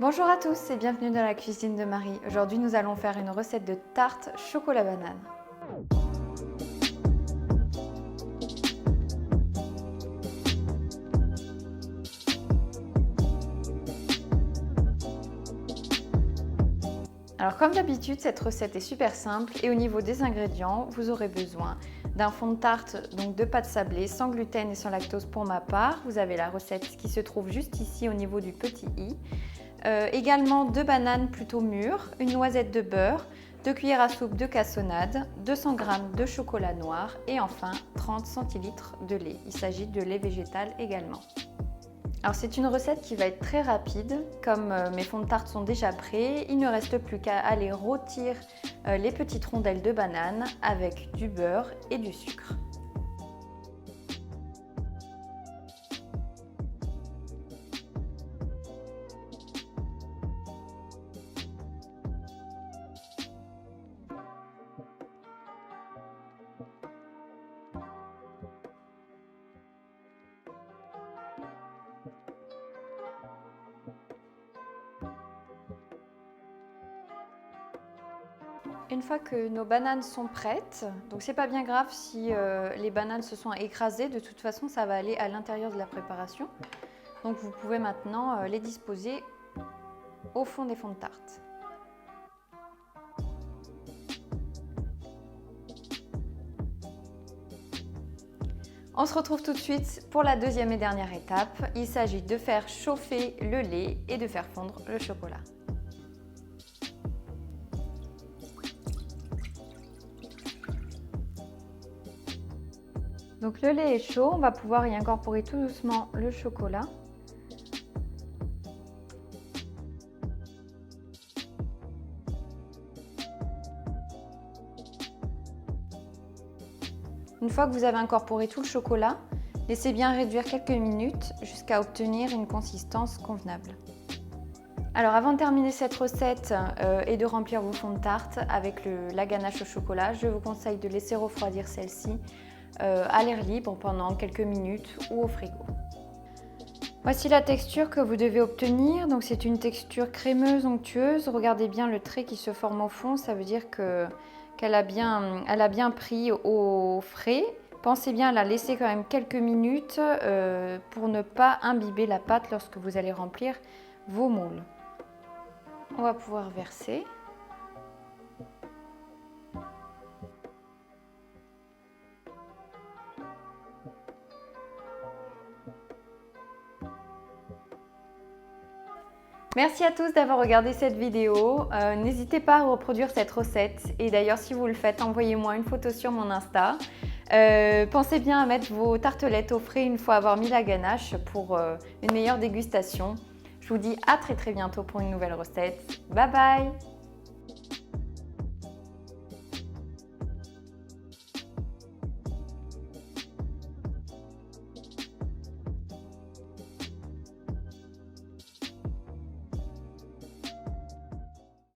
Bonjour à tous et bienvenue dans la cuisine de Marie. Aujourd'hui, nous allons faire une recette de tarte chocolat banane. Alors comme d'habitude, cette recette est super simple et au niveau des ingrédients, vous aurez besoin d'un fond de tarte, donc de pâte sablée sans gluten et sans lactose pour ma part. Vous avez la recette qui se trouve juste ici au niveau du petit i. Également 2 bananes plutôt mûres, une noisette de beurre, 2 cuillères à soupe de cassonade, 200 g de chocolat noir et enfin 30 centilitres de lait. Il s'agit de lait végétal également. Alors c'est une recette qui va être très rapide, comme mes fonds de tarte sont déjà prêts, il ne reste plus qu'à aller rôtir les petites rondelles de banane avec du beurre et du sucre. Une fois que nos bananes sont prêtes, donc c'est pas bien grave si les bananes se sont écrasées, de toute façon ça va aller à l'intérieur de la préparation. Donc vous pouvez maintenant les disposer au fond des fonds de tarte. On se retrouve tout de suite pour la deuxième et dernière étape. Il s'agit de faire chauffer le lait et de faire fondre le chocolat. Donc le lait est chaud, on va pouvoir y incorporer tout doucement le chocolat. Une fois que vous avez incorporé tout le chocolat, laissez bien réduire quelques minutes jusqu'à obtenir une consistance convenable. Alors avant de terminer cette recette et de remplir vos fonds de tarte avec la ganache au chocolat, je vous conseille de laisser refroidir celle-ci à l'air libre pendant quelques minutes ou au frigo. Voici la texture que vous devez obtenir. Donc c'est une texture crémeuse, onctueuse. Regardez bien le trait qui se forme au fond, ça veut dire qu'elle a bien pris au frais. Pensez bien à la laisser quand même quelques minutes pour ne pas imbiber la pâte lorsque vous allez remplir vos moules. On va pouvoir verser. Merci à tous d'avoir regardé cette vidéo. N'hésitez pas à reproduire cette recette et d'ailleurs si vous le faites, envoyez-moi une photo sur mon Insta. Pensez bien à mettre vos tartelettes au frais une fois avoir mis la ganache pour une meilleure dégustation. Je vous dis à très bientôt pour une nouvelle recette. Bye bye!